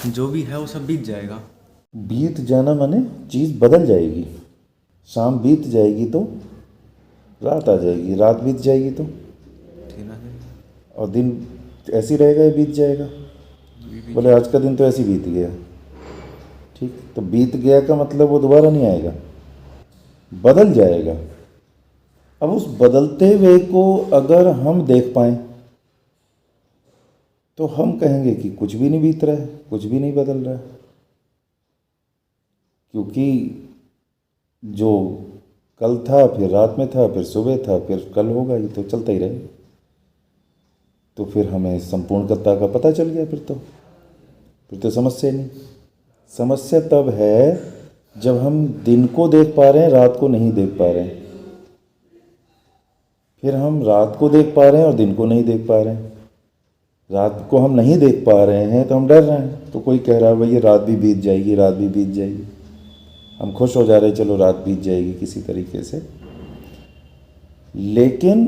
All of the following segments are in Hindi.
जो भी है वो सब बीत जाएगा। बीत जाना माने चीज़ बदल जाएगी। शाम बीत जाएगी तो रात आ जाएगी, रात बीत जाएगी तो दिन आ जाएगा। और दिन ऐसे ही रहेगा या बीत जाएगा। ये बीत बोले जाएगा। आज का दिन तो ऐसे ही बीत गया। ठीक, तो बीत गया का मतलब वो दोबारा नहीं आएगा, बदल जाएगा। अब उस बदलते हुए को अगर हम देख पाएं तो हम कहेंगे कि कुछ भी नहीं बीत रहा है, कुछ भी नहीं बदल रहा है। क्योंकि जो कल था फिर रात में था, फिर सुबह था, फिर कल होगा, ये तो चलता ही रहेगा। तो फिर हमें संपूर्णता का पता चल गया। फिर तो समस्या नहीं। समस्या तब है जब हम दिन को देख पा रहे हैं, रात को नहीं देख पा रहे हैं। फिर हम रात को देख पा रहे हैं और दिन को नहीं देख पा रहे हैं। रात को हम नहीं देख पा रहे हैं तो हम डर रहे हैं। तो कोई कह रहा है भाई ये रात भी बीत जाएगी, रात भी बीत जाएगी। हम खुश हो जा रहे हैं, चलो रात बीत जाएगी किसी तरीके से। लेकिन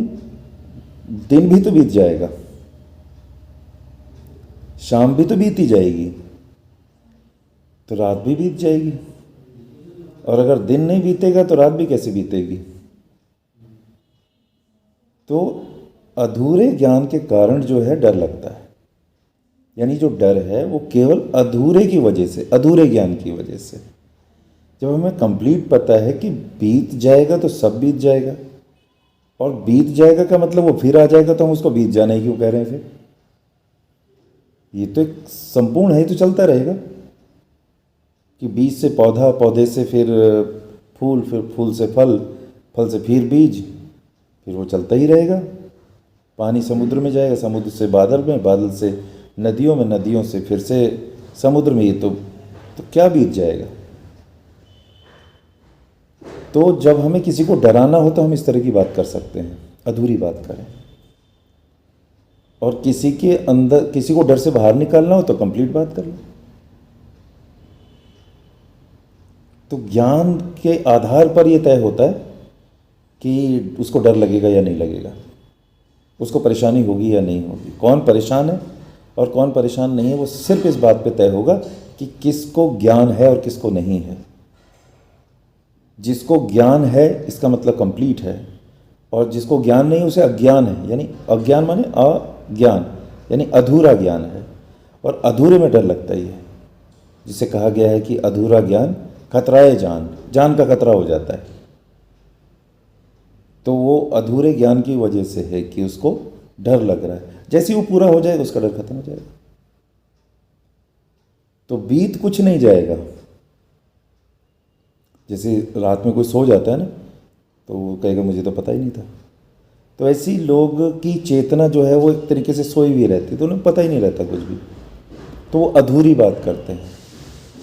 दिन भी तो बीत जाएगा, शाम भी तो बीती जाएगी, तो रात भी बीत जाएगी। और अगर दिन नहीं बीतेगा तो रात भी कैसे बीतेगी। तो अधूरे ज्ञान के कारण जो है डर लगता है। यानी जो डर है वो केवल अधूरे की वजह से, अधूरे ज्ञान की वजह से। जब हमें कंप्लीट पता है कि बीत जाएगा तो सब बीत जाएगा, और बीत जाएगा का मतलब वो फिर आ जाएगा, तो हम उसको बीत जाना ही क्यों कह रहे हैं फिर। ये तो एक संपूर्ण है, तो चलता रहेगा कि बीज से पौधा, पौधे से फिर फूल, फिर फूल से फल, फल से फिर बीज, फिर वो चलता ही रहेगा। पानी समुद्र में जाएगा, समुद्र से बादल में, बादल से नदियों में, नदियों से फिर से समुद्र में। ये तो क्या बीत जाएगा। तो जब हमें किसी को डराना हो तो हम इस तरह की बात कर सकते हैं, अधूरी बात करें। और किसी के अंदर, किसी को डर से बाहर निकालना हो तो कंप्लीट बात कर लो। तो ज्ञान के आधार पर यह तय होता है कि उसको डर लगेगा या नहीं लगेगा, उसको परेशानी होगी या नहीं होगी, कौन परेशान है और कौन परेशान नहीं है। वो सिर्फ इस बात पे तय होगा कि किसको ज्ञान है और किसको नहीं है। जिसको ज्ञान है इसका मतलब कंप्लीट है, और जिसको ज्ञान नहीं उसे अज्ञान है। यानी अज्ञान माने अज्ञान, यानी अधूरा ज्ञान है। और अधूरे में डर लगता ही है, जिसे कहा गया है कि अधूरा ज्ञान खतराए जान, जान का खतरा हो जाता है। तो वो अधूरे ज्ञान की वजह से है कि उसको डर लग रहा है। जैसे ही वो पूरा हो जाएगा उसका डर खत्म हो जाएगा। तो बीत कुछ नहीं जाएगा। जैसे रात में कोई सो जाता है ना, तो वो कहेगा मुझे तो पता ही नहीं था। तो ऐसी लोग की चेतना जो है वो एक तरीके से सोई हुई रहती है, तो उन्हें पता ही नहीं रहता कुछ भी। तो वो अधूरी बात करते हैं,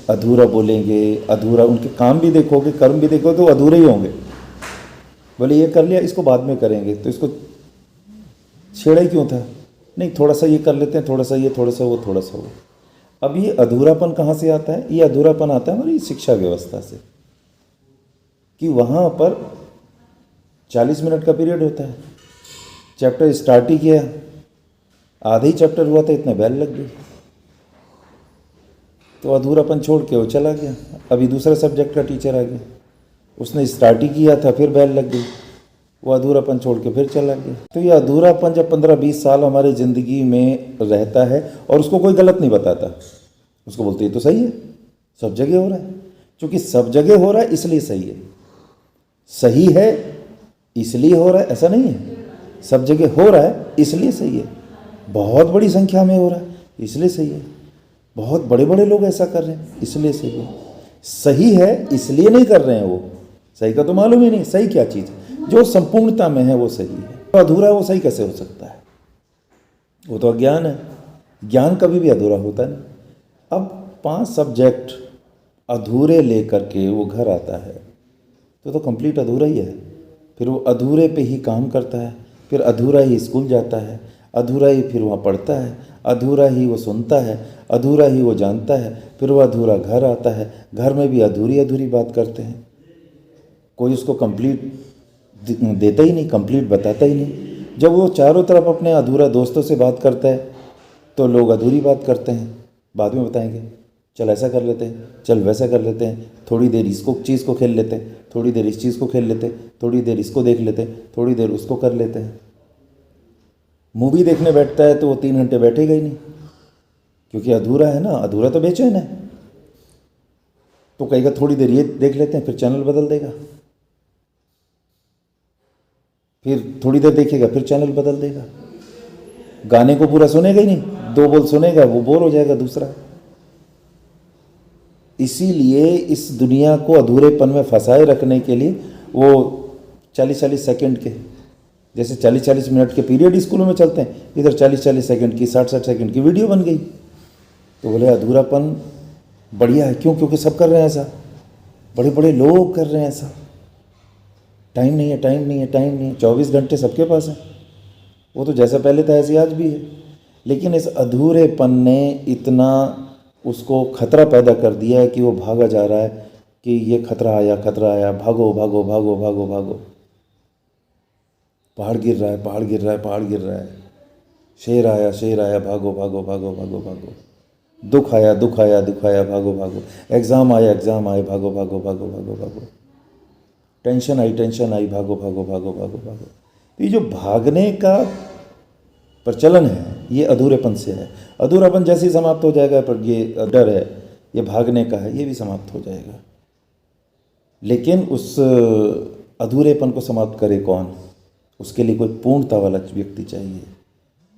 अधूरा बोलेंगे, अधूरा। उनके काम भी देखोगे, कर्म भी देखोगे, तो अधूरे ही होंगे। बोले ये कर लिया, इसको बाद में करेंगे, तो इसको छेड़ा ही क्यों था, नहीं थोड़ा सा ये कर लेते हैं, थोड़ा सा ये, थोड़ा सा वो, थोड़ा सा वो। अब ये अधूरापन कहाँ से आता है। ये अधूरापन आता है हमारी शिक्षा व्यवस्था से, कि वहाँ पर 40 मिनट का पीरियड होता है, चैप्टर स्टार्ट ही किया, आधा ही चैप्टर हुआ था, इतना बैल लग गई, तो अधूरापन छोड़ के वो चला गया। अभी दूसरा सब्जेक्ट का टीचर आ गया, उसने स्टार्ट ही किया था, फिर बैल लग गई, वो अधूरापन छोड़ के फिर चला गया। तो ये अधूरापन जब 15-20 साल हमारे ज़िंदगी में रहता है और उसको कोई गलत नहीं बताता, उसको बोलते ये तो सही है, सब जगह हो रहा है। क्योंकि सब जगह हो रहा है इसलिए सही है, सही है इसलिए हो रहा है, ऐसा नहीं है। सब जगह हो रहा है इसलिए सही है, बहुत बड़ी संख्या में हो रहा है इसलिए सही है, बहुत बड़े बड़े लोग ऐसा कर रहे हैं इसलिए सही है। सही है इसलिए नहीं कर रहे हैं वो, सही का तो मालूम ही नहीं सही क्या चीज़ है। जो संपूर्णता में है वो सही है, तो अधूरा है वो सही कैसे हो सकता है। वो तो अज्ञान है, ज्ञान कभी भी अधूरा होता नहीं। अब 5 सब्जेक्ट अधूरे लेकर के वो घर आता है तो कंप्लीट अधूरा ही है। फिर वो अधूरे पे ही काम करता है, फिर अधूरा ही स्कूल जाता है, अधूरा ही फिर वहाँ पढ़ता है, अधूरा ही वो सुनता है, अधूरा ही वो जानता है, फिर वो अधूरा घर आता है, घर में भी अधूरी अधूरी बात करते हैं। कोई उसको कंप्लीट देता ही नहीं, कंप्लीट बताता ही नहीं। जब वो चारों तरफ अपने अधूरा दोस्तों से बात करता है तो लोग अधूरी बात करते हैं, बाद में बताएंगे, चल ऐसा कर लेते हैं, चल वैसा कर लेते हैं, थोड़ी देर इसको चीज़ को खेल लेते हैं, थोड़ी देर इस चीज़ को खेल लेते हैं, थोड़ी देर इसको देख लेते हैं, थोड़ी देर उसको कर लेते हैं। मूवी देखने बैठता है तो वो 3 घंटे बैठेगा ही नहीं, क्योंकि अधूरा है ना, अधूरा तो बेचैन है। तो कहेगा थोड़ी देर ये देख लेते हैं, फिर चैनल बदल देगा, फिर थोड़ी देर देखेगा, फिर चैनल बदल देगा। गाने को पूरा सुनेगा ही नहीं, 2 बोल सुनेगा, वो बोर हो जाएगा दूसरा। इसीलिए इस दुनिया को अधूरेपन में फंसाए रखने के लिए वो 40-40 सेकंड के, जैसे 40-40 मिनट के पीरियड स्कूलों में चलते हैं, इधर 40-40 सेकंड की, 60-60 सेकंड की वीडियो बन गई। तो बोले अधूरापन बढ़िया है। क्यों? क्योंकि सब कर रहे हैं ऐसा, बड़े बड़े लोग कर रहे हैं ऐसा। टाइम नहीं है, टाइम नहीं है, टाइम नहीं है, 24 घंटे सबके पास है। वो तो जैसा पहले था ऐसे आज भी है। लेकिन इस अधूरेपन ने इतना उसको खतरा पैदा कर दिया है कि वो भागा जा रहा है कि ये खतरा आया, खतरा आया, भागो भागो भागो भागो भागो। पहाड़ गिर रहा है, पहाड़ गिर रहा है, पहाड़ गिर रहा है, शेर आया, शेर आया, भागो भागो भागो भागो भागो। दुख आया, दुख आया, दुख आया, भागो भागो। एग्ज़ाम आया, एग्ज़ाम आए, भागो भागो भागो भागो भागो। टेंशन आई, टेंशन आई, भागो भागो भागो भागो भागो। तो ये जो भागने का प्रचलन है ये अधूरेपन से है। अधूरापन जैसे ही समाप्त हो जाएगा, पर ये डर है, ये भागने का है, ये भी समाप्त हो जाएगा। लेकिन उस अधूरेपन को समाप्त करे कौन? उसके लिए कोई पूर्णता वाला व्यक्ति चाहिए।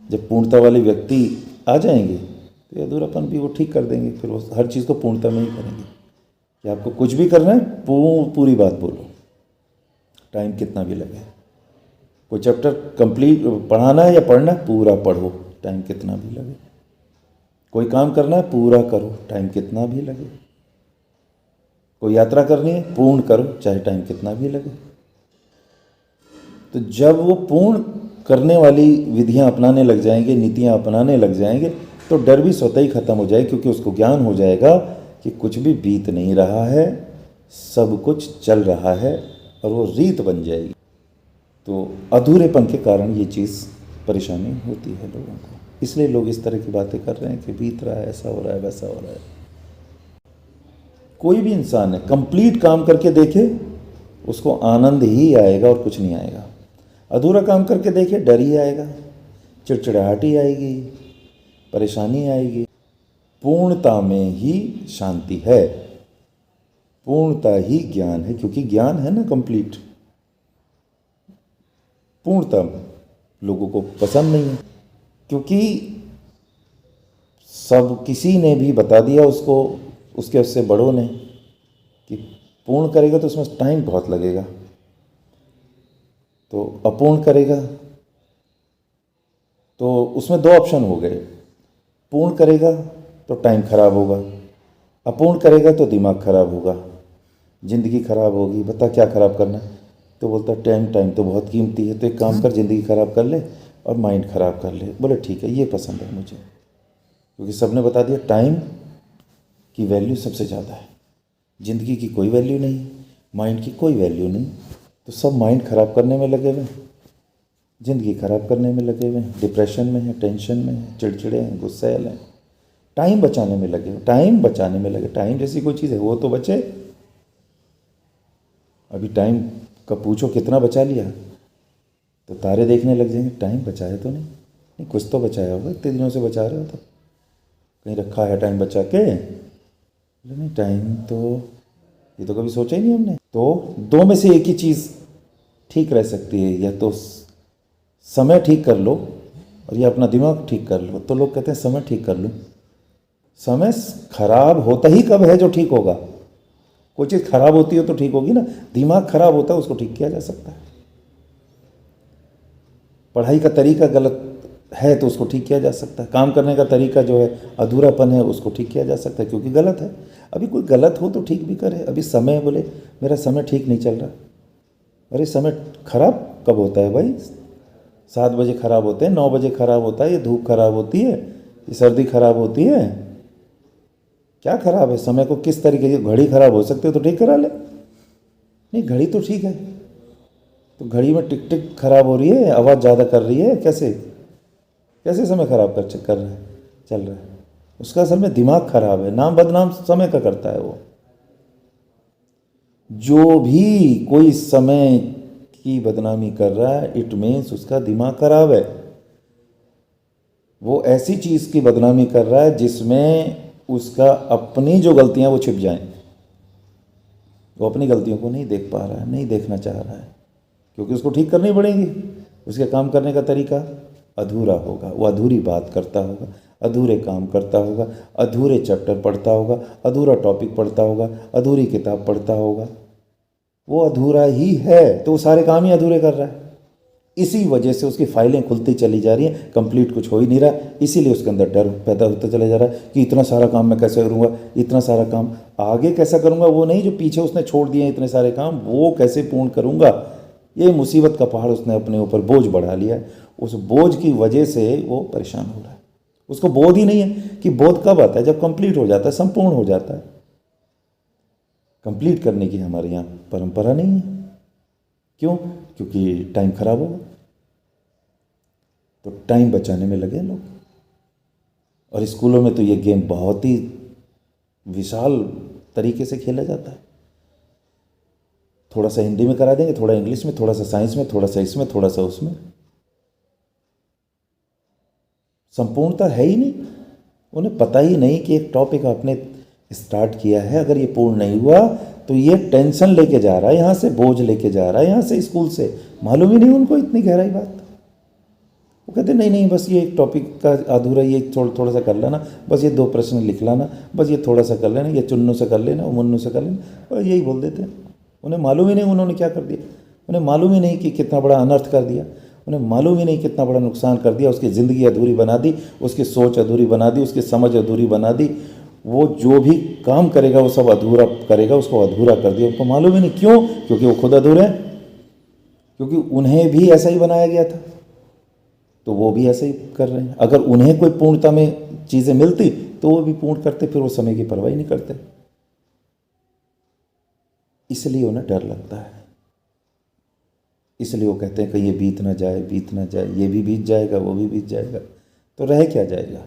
जब पूर्णता वाले व्यक्ति आ जाएंगे तो ये अधूरापन भी वो ठीक कर देंगे। फिर वो हर चीज़ को पूर्णता में ही करेंगे कि आपको कुछ भी करना है पूरी बात बोलो, टाइम कितना भी लगे। कोई चैप्टर कंप्लीट पढ़ाना है या पढ़ना है, पूरा पढ़ो, टाइम कितना भी लगे। कोई काम करना है, पूरा करो, टाइम कितना भी लगे। कोई यात्रा करनी है, पूर्ण करो, चाहे टाइम कितना भी लगे। तो जब वो पूर्ण करने वाली विधियां अपनाने लग जाएंगे, नीतियां अपनाने लग जाएंगे, तो डर भी स्वतः ही खत्म हो जाएगा, क्योंकि उसको ज्ञान हो जाएगा कि कुछ भी बीत नहीं रहा है, सब कुछ चल रहा है, और वो रीत बन जाएगी। तो अधूरेपन के कारण ये चीज़ परेशानी होती है लोगों को। इसलिए लोग इस तरह की बातें कर रहे हैं कि बीत रहा है, ऐसा हो रहा है, वैसा हो रहा है। कोई भी इंसान है, कंप्लीट काम करके देखे, उसको आनंद ही आएगा और कुछ नहीं आएगा। अधूरा काम करके देखे, डर ही आएगा, चिड़चिड़ाहट ही आएगी, परेशानी आएगी। पूर्णता में ही शांति है, पूर्णता ही ज्ञान है, क्योंकि ज्ञान है ना कंप्लीट। पूर्णता लोगों को पसंद नहीं है, क्योंकि सब किसी ने भी बता दिया उसको, उसके उससे बड़ों ने, कि पूर्ण करेगा तो उसमें टाइम बहुत लगेगा, तो अपूर्ण करेगा तो उसमें 2 ऑप्शन हो गए। पूर्ण करेगा तो टाइम खराब होगा, अपूर्ण करेगा तो दिमाग खराब होगा, ज़िंदगी खराब होगी। बता क्या खराब करना है? तो बोलता टाइम तो बहुत कीमती है, तो एक काम कर, ज़िंदगी खराब कर ले और माइंड खराब कर ले। बोले ठीक है, ये पसंद है मुझे, क्योंकि सबने बता दिया टाइम की वैल्यू सबसे ज़्यादा है, ज़िंदगी की कोई वैल्यू नहीं, माइंड की कोई वैल्यू नहीं। तो सब माइंड खराब करने में लगे हुए, ज़िंदगी खराब करने में लगे हुए, डिप्रेशन में है, टेंशन में है, चिड़चिड़े हैं, गुस्सैल हैं, टाइम बचाने में लगे, टाइम बचाने में लगे। टाइम जैसी कोई चीज़ है वो तो बचे। अभी टाइम का पूछो कितना बचा लिया, तो तारे देखने लग जाएंगे, टाइम बचाया तो नहीं, कुछ तो बचाया होगा, इतने दिनों से बचा रहे हो, तो कहीं रखा है टाइम बचा के? नहीं, टाइम तो ये तो कभी सोचा ही नहीं हमने। तो 2 में से एक ही चीज़ ठीक रह सकती है, या तो समय ठीक कर लो और या अपना दिमाग ठीक कर लो। तो लोग कहते हैं समय ठीक कर लो। समय खराब होता ही कब है जो ठीक होगा? कोई चीज़ खराब होती है तो ठीक होगी ना। दिमाग खराब होता है, उसको ठीक किया जा सकता है। पढ़ाई का तरीका गलत है तो उसको ठीक किया जा सकता है। काम करने का तरीका जो है अधूरापन है, उसको ठीक किया जा सकता है, क्योंकि गलत है। अभी कोई गलत हो तो ठीक भी करे। अभी समय, बोले मेरा समय ठीक नहीं चल रहा। अरे समय खराब कब होता है भाई? 7 बजे खराब होते हैं, 9 बजे खराब होता है, ये धूप खराब होती है, ये सर्दी खराब होती है, क्या खराब है? समय को किस तरीके की, घड़ी खराब हो सकती है तो ठीक करा ले। नहीं, घड़ी तो ठीक है, तो घड़ी में टिक टिक खराब हो रही है, आवाज़ ज़्यादा कर रही है, कैसे समय खराब कर रहा है, चल रहा है? उसका असल में दिमाग खराब है, नाम बदनाम समय का करता है वो। जो भी कोई समय की बदनामी कर रहा है, इट मीन्स उसका दिमाग खराब है। वो ऐसी चीज़ की बदनामी कर रहा है जिसमें उसका अपनी जो गलतियां वो छिप जाएं। वो अपनी गलतियों को नहीं देख पा रहा है, नहीं देखना चाह रहा है, क्योंकि उसको ठीक करनी पड़ेगी। उसके काम करने का तरीका अधूरा होगा, वो अधूरी बात करता होगा, अधूरे काम करता होगा, अधूरे चैप्टर पढ़ता होगा, अधूरा टॉपिक पढ़ता होगा, अधूरी किताब पढ़ता होगा। वो अधूरा ही है, तो वो सारे काम ही अधूरे कर रहा है। इसी वजह से उसकी फाइलें खुलती चली जा रही हैं, कंप्लीट कुछ हो ही नहीं रहा। इसीलिए उसके अंदर डर पैदा होता चला जा रहा है कि इतना सारा काम मैं कैसे करूँगा, इतना सारा काम आगे कैसा करूँगा, वो नहीं जो पीछे उसने छोड़ दिए इतने सारे काम, वो कैसे पूर्ण करूँगा। ये मुसीबत का पहाड़ उसने अपने ऊपर बोझ बढ़ा लिया है। उस बोझ की वजह से वो परेशान हो रहा है। उसको बोध ही नहीं है कि बोध कब आता है, जब कंप्लीट हो जाता है, संपूर्ण हो जाता है। कंप्लीट करने की हमारे यहाँ परंपरा नहीं है। क्यों? क्योंकि टाइम खराब होगा, तो टाइम बचाने में लगे लोग। और स्कूलों में तो ये गेम बहुत ही विशाल तरीके से खेला जाता है। थोड़ा सा हिंदी में करा देंगे, थोड़ा इंग्लिश में, थोड़ा सा साइंस में, थोड़ा सा इसमें, थोड़ा सा उसमें। संपूर्णता है ही नहीं। उन्हें पता ही नहीं कि एक टॉपिक आपने स्टार्ट किया है, अगर ये पूर्ण नहीं हुआ तो ये टेंशन लेके जा रहा है, यहाँ से बोझ लेके जा रहा है, यहाँ से स्कूल से। मालूम ही नहीं उनको इतनी गहराई बात। वो कहते नहीं नहीं, बस ये एक टॉपिक का अधूरा, ये थोड़ा सा कर लेना, बस ये 2 प्रश्न लिख लाना, बस ये थोड़ा सा कर लेना, ये चुन्नू से कर लेना, मुन्नू से कर लेना, और यही बोल देते हैं। उन्हें मालूम ही नहीं उन्होंने क्या कर दिया। उन्हें मालूम ही नहीं कि कितना बड़ा अनर्थ कर दिया। उन्हें मालूम ही नहीं कितना बड़ा नुकसान कर दिया। उसकी ज़िंदगी अधूरी बना दी, उसकी सोच अधूरी बना दी, उसकी समझ अधूरी बना दी। वो जो भी काम करेगा वो सब अधूरा करेगा, उसको अधूरा कर दिया। उनको मालूम ही नहीं। क्यों? क्योंकि वो खुद अधूरे हैं, क्योंकि उन्हें भी ऐसा ही बनाया गया था, तो वो भी ऐसे ही कर रहे हैं। अगर उन्हें कोई पूर्णता में चीज़ें मिलती तो वो भी पूर्ण करते, फिर वो समय की परवाह ही नहीं करते। इसलिए उन्हें डर लगता है। इसलिए वो कहते हैं कि ये बीत ना जाए, बीत ना जाए, ये भी बीत जाएगा, वो भी बीत जाएगा, तो रह क्या जाएगा।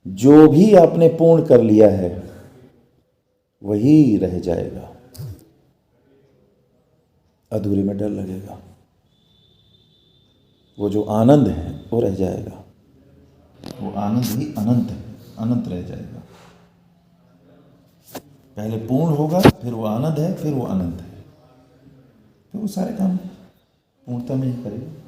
जो भी आपने पूर्ण कर लिया है वही रह जाएगा। अधूरे में डर लगेगा। वो जो आनंद है वो रह जाएगा। वो आनंद ही अनंत है, अनंत रह जाएगा। पहले पूर्ण होगा, फिर वो आनंद है, फिर वो अनंत है, फिर वो सारे काम पूर्णता में ही करेगा।